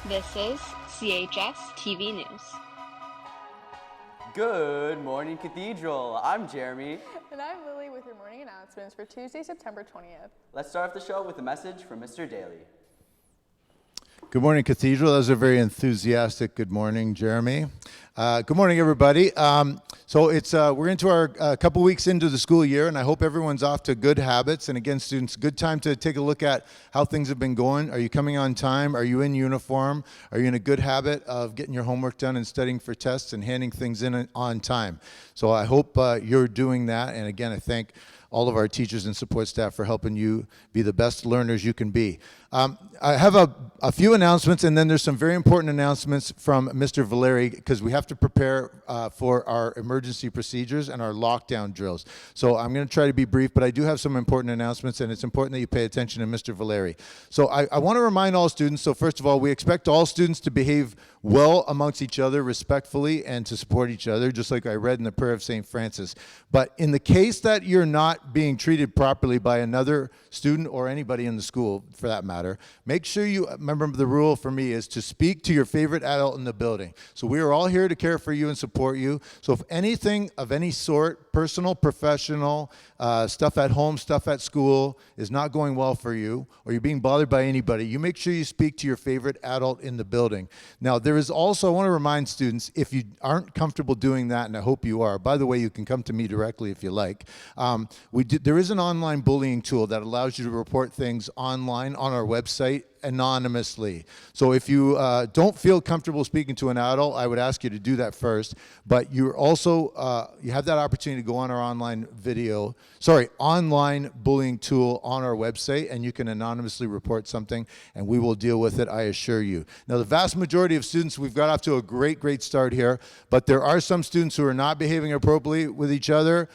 This is CHS TV News. Good morning, Cathedral. I'm Jeremy. And I'm Lily with your morning announcements for Tuesday, September 20th. Let's start off the show with a message from Mr. Daly. Good morning, Cathedral. That was a very enthusiastic good morning, Jeremy. Good morning, everybody. We're into our couple weeks into the school year, and I hope everyone's off to good habits. And again, students, good time to take a look at how things have been going. Are you coming on time? Are you in uniform? Are you in a good habit of getting your homework done and studying for tests and handing things in on time? So I hope you're doing that. And again, I thank all of our teachers and support staff for helping you be the best learners you can be. I have a few announcements, and then there's some very important announcements from Mr. Valeri, because we have to prepare for our emergency procedures and our lockdown drills. So I'm going to try to be brief, but I do have some important announcements, and it's important that you pay attention to Mr. Valeri. So I want to remind all students, so first of all, we expect all students to behave well amongst each other, respectfully, and to support each other, just like I read in the prayer of St. Francis. But in the case that you're not being treated properly by another student or anybody in the school, for that matter, make sure you remember the rule for me is to speak to your favorite adult in the building. So we are all here to care for you and support you. So if anything of any sort, personal, professional, stuff at home, stuff at school is not going well for you, or you're being bothered by anybody, you make sure you speak to your favorite adult in the building. Now, there is also, I want to remind students, if you aren't comfortable doing that, and I hope you are, by the way, you can come to me directly if you like. There is an online bullying tool that allows you to report things online on our website anonymously. So if you don't feel comfortable speaking to an adult, I would ask you to do that first. But you're also, you have that opportunity to go on our online bullying tool on our website, and you can anonymously report something, and we will deal with it, I assure you. Now, the vast majority of students, we've got off to a great start here, but there are some students who are not behaving appropriately with each other.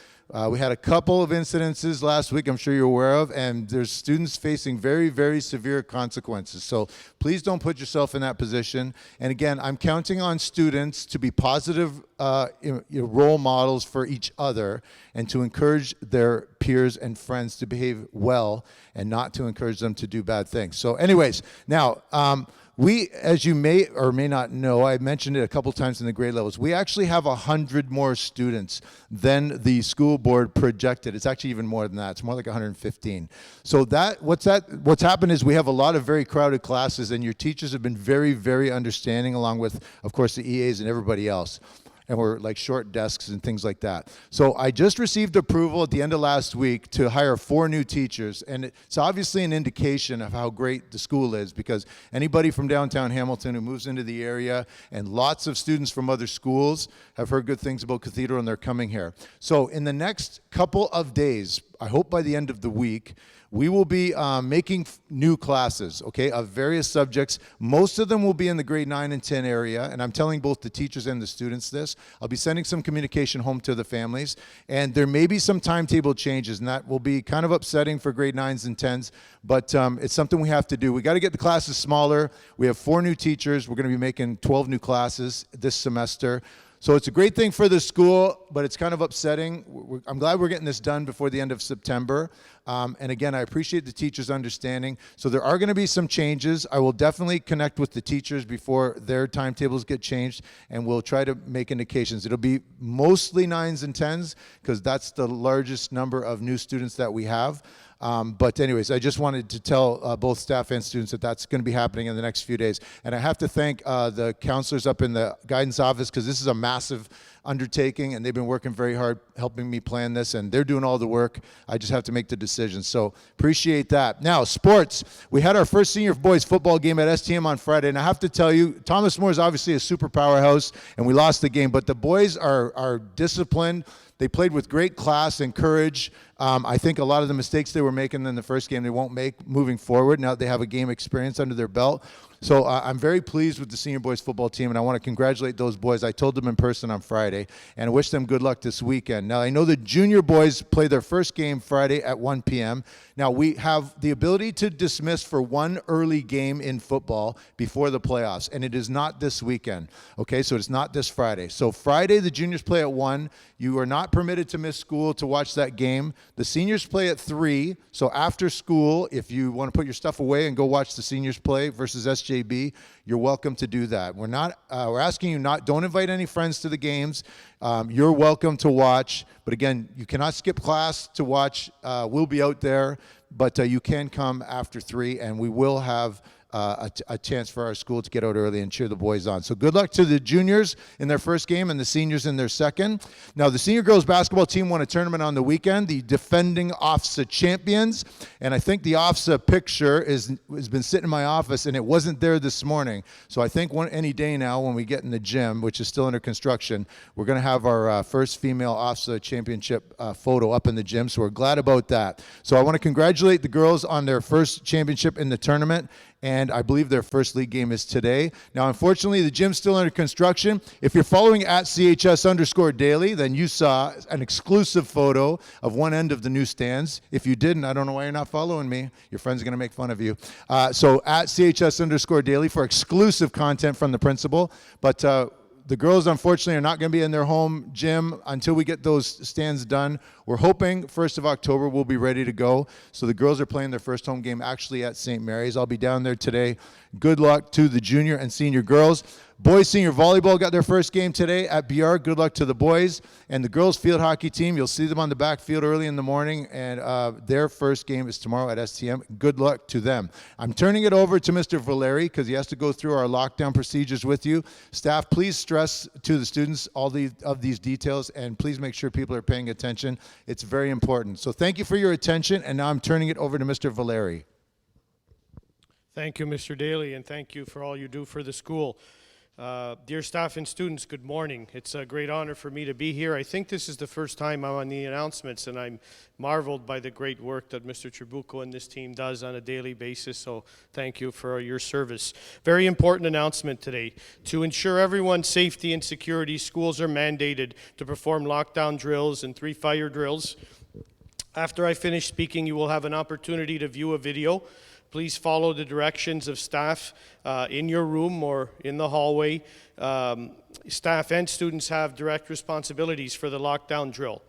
We had a couple of incidences last week I'm sure you're aware of, and there's students facing very severe consequences. So please don't put yourself in that position. And again, I'm counting on students to be positive role models for each other and to encourage their peers and friends to behave well and not to encourage them to do bad things. So anyways, now, we, as you may or may not know, I mentioned it a couple times in the grade levels, we actually have 100 more students than the school board projected. It's actually even more than that. It's more like 115. So what's happened is we have a lot of very crowded classes, and your teachers have been very understanding, along with, of course, the EAs and everybody else. And we're like short desks and things like that. So I just received approval at the end of last week to hire 4 new teachers, and it's obviously an indication of how great the school is, because anybody from downtown Hamilton who moves into the area, and lots of students from other schools have heard good things about Cathedral, and they're coming here. So in the next couple of days, I hope by the end of the week, we will be making new classes, okay, of various subjects. Most of them will be in the grade 9 and 10 area, and I'm telling both the teachers and the students this. I'll be sending some communication home to the families, and there may be some timetable changes, and that will be kind of upsetting for grade 9s and 10s, but it's something we have to do. We got to get the classes smaller. We have 4 new teachers. We're going to be making 12 new classes this semester. So it's a great thing for the school, but it's kind of upsetting. I'm glad we're getting this done before the end of September. And again, I appreciate the teachers' understanding. So there are going to be some changes. I will definitely connect with the teachers before their timetables get changed, and we'll try to make indications. It'll be mostly 9s and 10s, because that's the largest number of new students that we have. But anyways, I just wanted to tell both staff and students that that's going to be happening in the next few days. And I have to thank the counselors up in the guidance office, because this is a massive undertaking, and they've been working very hard helping me plan this, and they're doing all the work. I just have to make the decisions. So appreciate that. Now, sports. We had our first senior boys football game at STM on Friday, and I have to tell you, Thomas More is obviously a super powerhouse, and we lost the game, but the boys are disciplined. They played with great class and courage. I think a lot of the mistakes they were making in the first game they won't make moving forward now that they have a game experience under their belt. So I'm very pleased with the senior boys football team, and I want to congratulate those boys. I told them in person on Friday, and I wish them good luck this weekend. Now, I know the junior boys play their first game Friday at 1 p.m. Now, we have the ability to dismiss for one early game in football before the playoffs, and it is not this weekend, okay? So it's not this Friday. So Friday, the juniors play at 1. You are not not permitted to miss school to watch that game. The seniors play at 3, so after school, if you want to put your stuff away and go watch the seniors play versus SJB, you're welcome to do that. We're asking you don't invite any friends to the games. You're welcome to watch, but again, you cannot skip class to watch. We'll be out there, but you can come after 3, and we will have a chance for our school to get out early and cheer the boys on. So good luck to the juniors in their first game and the seniors in their second. Now, the senior girls basketball team won a tournament on the weekend, the defending OFSA champions, and I think the OFSA picture has been sitting in my office, and it wasn't there this morning. So I think any day now when we get in the gym, which is still under construction, we're going to have our first female OFSA championship photo up in the gym, so we're glad about that. So I want to congratulate the girls on their first championship in the tournament, and I believe their first league game is today. Now, unfortunately, the gym's still under construction. If you're following at CHS_daily, then you saw an exclusive photo of one end of the new stands. If you didn't, I don't know why you're not following me. Your friends are going to make fun of you. So at CHS_daily for exclusive content from the principal. But the girls, unfortunately, are not going to be in their home gym until we get those stands done. We're hoping 1st of October we'll be ready to go. So the girls are playing their first home game actually at St. Mary's. I'll be down there today. Good luck to the junior and senior girls. Boys senior volleyball got their first game today at BR. Good luck to the boys. And the girls field hockey team, you'll see them on the backfield early in the morning, and their first game is tomorrow at STM. Good luck to them. I'm turning it over to Mr. Valeri because he has to go through our lockdown procedures with you. Staff, please stress to the students all of these details, and please make sure people are paying attention. It's very important. So thank you for your attention, and now I'm turning it over to Mr. Valeri. Thank you, Mr. Daly, and thank you for all you do for the school. Dear staff and students, good morning. It's a great honor for me to be here. I think this is the first time I'm on the announcements, and I'm marveled by the great work that Mr. Trabucco and this team does on a daily basis, so thank you for your service. Very important announcement today. To ensure everyone's safety and security, schools are mandated to perform lockdown drills and 3 fire drills. After I finish speaking, you will have an opportunity to view a video. Please follow the directions of staff in your room or in the hallway. Staff and students have direct responsibilities for the lockdown drill.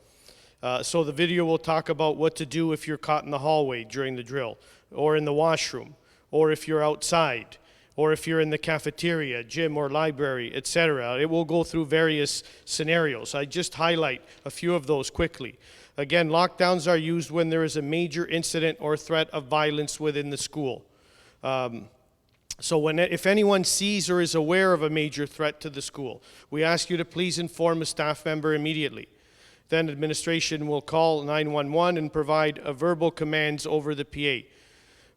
So the video will talk about what to do if you're caught in the hallway during the drill, or in the washroom, or if you're outside, or if you're in the cafeteria, gym, or library, etc. It will go through various scenarios. I just highlight a few of those quickly. Again, lockdowns are used when there is a major incident or threat of violence within the school. If anyone sees or is aware of a major threat to the school, we ask you to please inform a staff member immediately. Then administration will call 911 and provide verbal commands over the PA.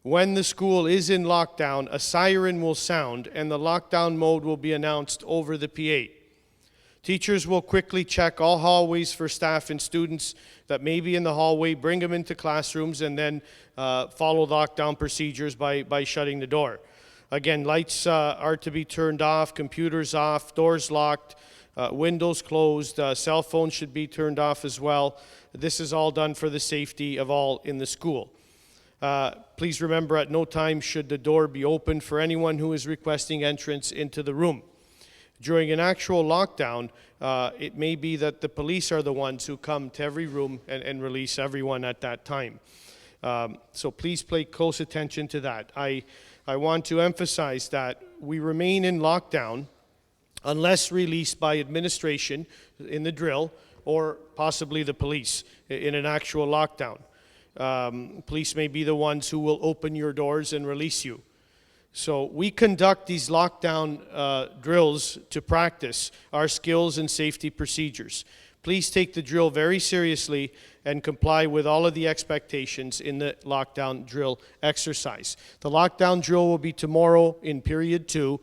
When the school is in lockdown, a siren will sound and the lockdown mode will be announced over the PA. Teachers will quickly check all hallways for staff and students that may be in the hallway, bring them into classrooms, and then follow lockdown procedures by shutting the door. Again, lights are to be turned off, computers off, doors locked, windows closed, cell phones should be turned off as well. This is all done for the safety of all in the school. Please remember, at no time should the door be open for anyone who is requesting entrance into the room. During an actual lockdown, it may be that the police are the ones who come to every room and release everyone at that time. So please pay close attention to that. I want to emphasize that we remain in lockdown unless released by administration in the drill or possibly the police in an actual lockdown. Police may be the ones who will open your doors and release you. So we conduct these lockdown drills to practice our skills and safety procedures. Please take the drill very seriously and comply with all of the expectations in the lockdown drill exercise. The lockdown drill will be tomorrow in period 2,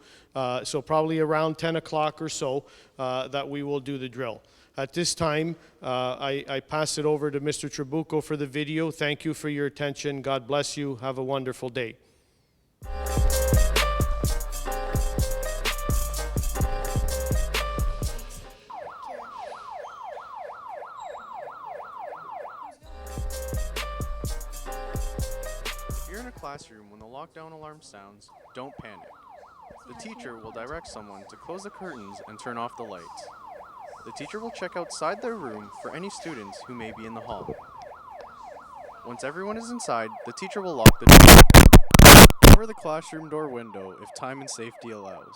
so probably around 10 o'clock or so that we will do the drill. At this time, I pass it over to Mr. Trabucco for the video. Thank you for your attention. God bless you. Have a wonderful day. If you're in a classroom when the lockdown alarm sounds, don't panic. The teacher will direct someone to close the curtains and turn off the lights. the teacher will check outside their room for any students who may be in the hall. Once everyone is inside, the teacher will lock the door. Cover the classroom door window if time and safety allows.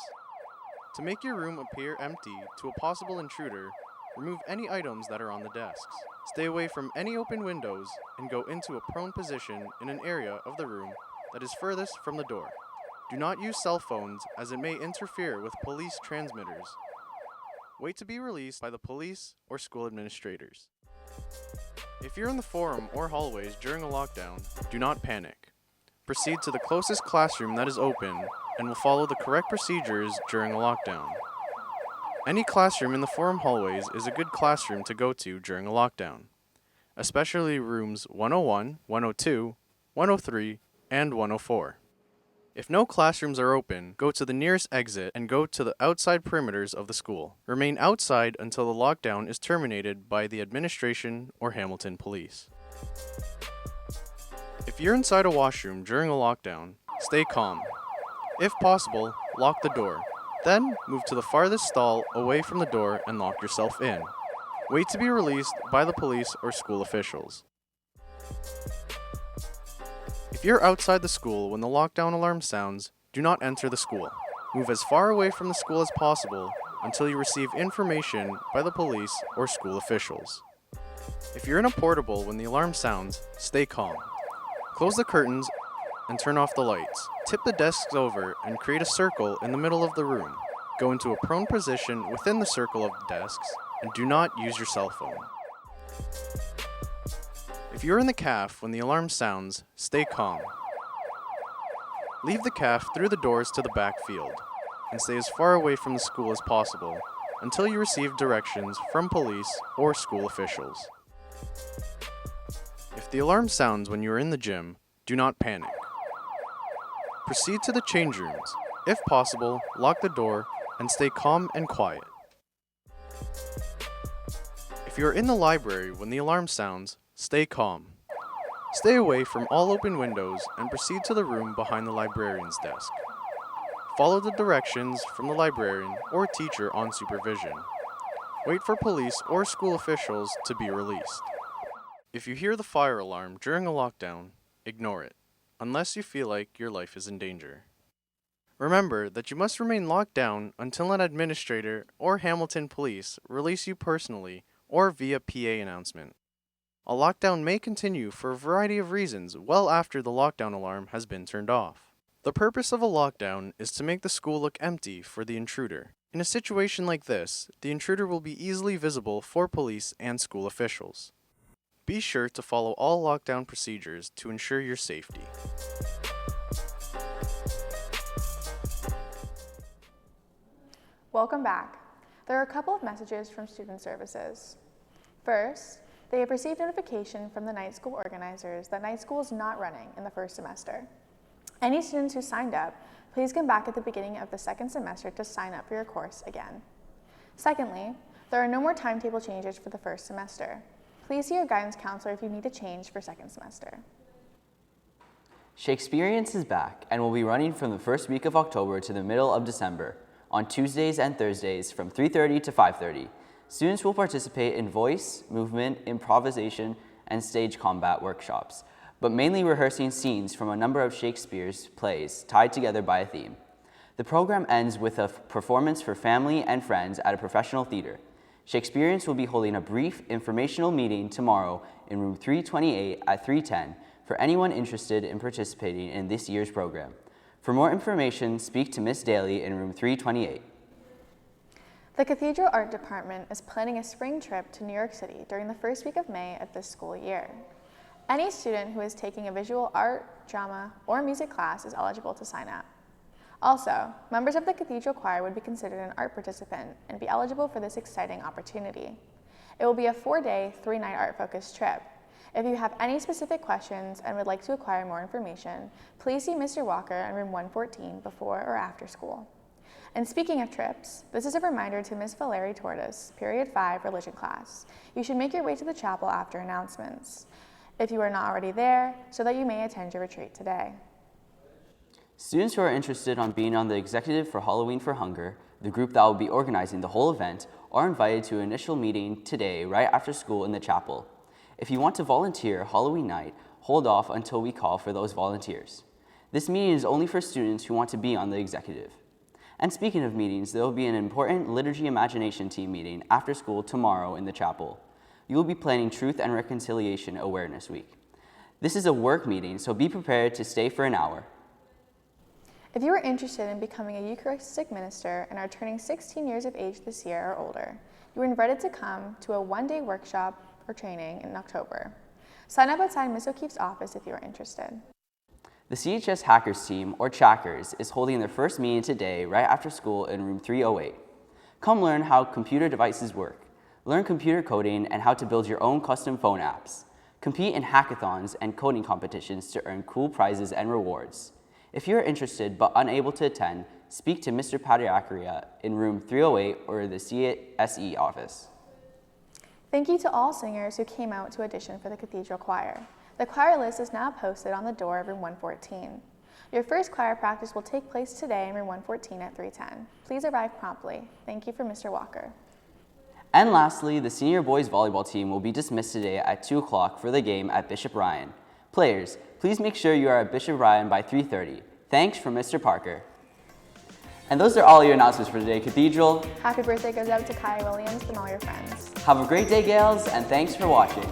To make your room appear empty to a possible intruder, remove any items that are on the desks. Stay away from any open windows and go into a prone position in an area of the room that is furthest from the door. Do not use cell phones as it may interfere with police transmitters. Wait to be released by the police or school administrators. If you're in the forum or hallways during a lockdown, do not panic. Proceed to the closest classroom that is open and will follow the correct procedures during a lockdown. Any classroom in the forum hallways is a good classroom to go to during a lockdown, especially rooms 101, 102, 103, and 104. If no classrooms are open, go to the nearest exit and go to the outside perimeters of the school. Remain outside until the lockdown is terminated by the administration or Hamilton Police. If you're inside a washroom during a lockdown, stay calm. If possible, lock the door. Then, move to the farthest stall away from the door and lock yourself in. Wait to be released by the police or school officials. If you're outside the school when the lockdown alarm sounds, do not enter the school. Move as far away from the school as possible until you receive information by the police or school officials. If you're in a portable when the alarm sounds, stay calm. Close the curtains and turn off the lights. Tip the desks over and create a circle in the middle of the room. Go into a prone position within the circle of the desks and do not use your cell phone. If you're in the caf when the alarm sounds, stay calm. Leave the caf through the doors to the back field and stay as far away from the school as possible until you receive directions from police or school officials. If the alarm sounds when you are in the gym, do not panic. Proceed to the change rooms. If possible, lock the door and stay calm and quiet. If you are in the library when the alarm sounds, stay calm. Stay away from all open windows and proceed to the room behind the librarian's desk. Follow the directions from the librarian or teacher on supervision. Wait for police or school officials to be released. If you hear the fire alarm during a lockdown, ignore it, unless you feel like your life is in danger. Remember that you must remain locked down until an administrator or Hamilton Police release you personally or via PA announcement. A lockdown may continue for a variety of reasons well after the lockdown alarm has been turned off. The purpose of a lockdown is to make the school look empty for the intruder. In a situation like this, the intruder will be easily visible for police and school officials. Be sure to follow all lockdown procedures to ensure your safety. Welcome back. There are a couple of messages from Student Services. First, they have received notification from the night school organizers that night school is not running in the first semester. Any students who signed up, please come back at the beginning of the second semester to sign up for your course again. Secondly, there are no more timetable changes for the first semester. Please see your guidance counselor if you need to change for second semester. Shakespeareans is back and will be running from the first week of October to the middle of December on Tuesdays and Thursdays from 3:30 to 5:30. Students will participate in voice, movement, improvisation, and stage combat workshops, but mainly rehearsing scenes from a number of Shakespeare's plays tied together by a theme. The program ends with a performance for family and friends at a professional theater. Shakespeareans will be holding a brief informational meeting tomorrow in room 328 at 3:10 for anyone interested in participating in this year's program. For more information, speak to Miss Daly in room 328. The Cathedral Art Department is planning a spring trip to New York City during the first week of May of this school year. Any student who is taking a visual art, drama, or music class is eligible to sign up. Also, members of the Cathedral Choir would be considered an art participant and be eligible for this exciting opportunity. It will be a 4-day, 3-night art-focused trip. If you have any specific questions and would like to acquire more information, please see Mr. Walker in room 114 before or after school. And speaking of trips, this is a reminder to Ms. Valerie Tortis, period 5 religion class. You should make your way to the chapel after announcements, if you are not already there, so that you may attend your retreat today. Students who are interested on being on the executive for Halloween for Hunger, the group that will be organizing the whole event, are invited to an initial meeting today right after school in the chapel. If you want to volunteer Halloween night, hold off until we call for those volunteers. This meeting is only for students who want to be on the executive. And speaking of meetings, there will be an important Liturgy Imagination Team meeting after school tomorrow in the chapel. You will be planning Truth and Reconciliation Awareness Week. This is a work meeting, so be prepared to stay for an hour. If you are interested in becoming a Eucharistic minister and are turning 16 years of age this year or older, you are invited to come to a one-day workshop or training in October. Sign up outside Ms. O'Keefe's office if you are interested. The CHS Hackers Team, or Chackers, is holding their first meeting today right after school in room 308. Come learn how computer devices work, learn computer coding and how to build your own custom phone apps, compete in hackathons and coding competitions to earn cool prizes and rewards. If you are interested but unable to attend, speak to Mr. Padiacaria in room 308 or the CSE office. Thank you to all singers who came out to audition for the Cathedral Choir. The choir list is now posted on the door of room 114. Your first choir practice will take place today in room 114 at 3:10. Please arrive promptly. Thank you for Mr. Walker. And lastly, the senior boys volleyball team will be dismissed today at 2 o'clock for the game at Bishop Ryan. Players, please make sure you are at Bishop Ryan by 3:30. Thanks from Mr. Parker. And those are all your announcements for today, Cathedral. Happy birthday goes out to Kai Williams and all your friends. Have a great day, gals, and thanks for watching.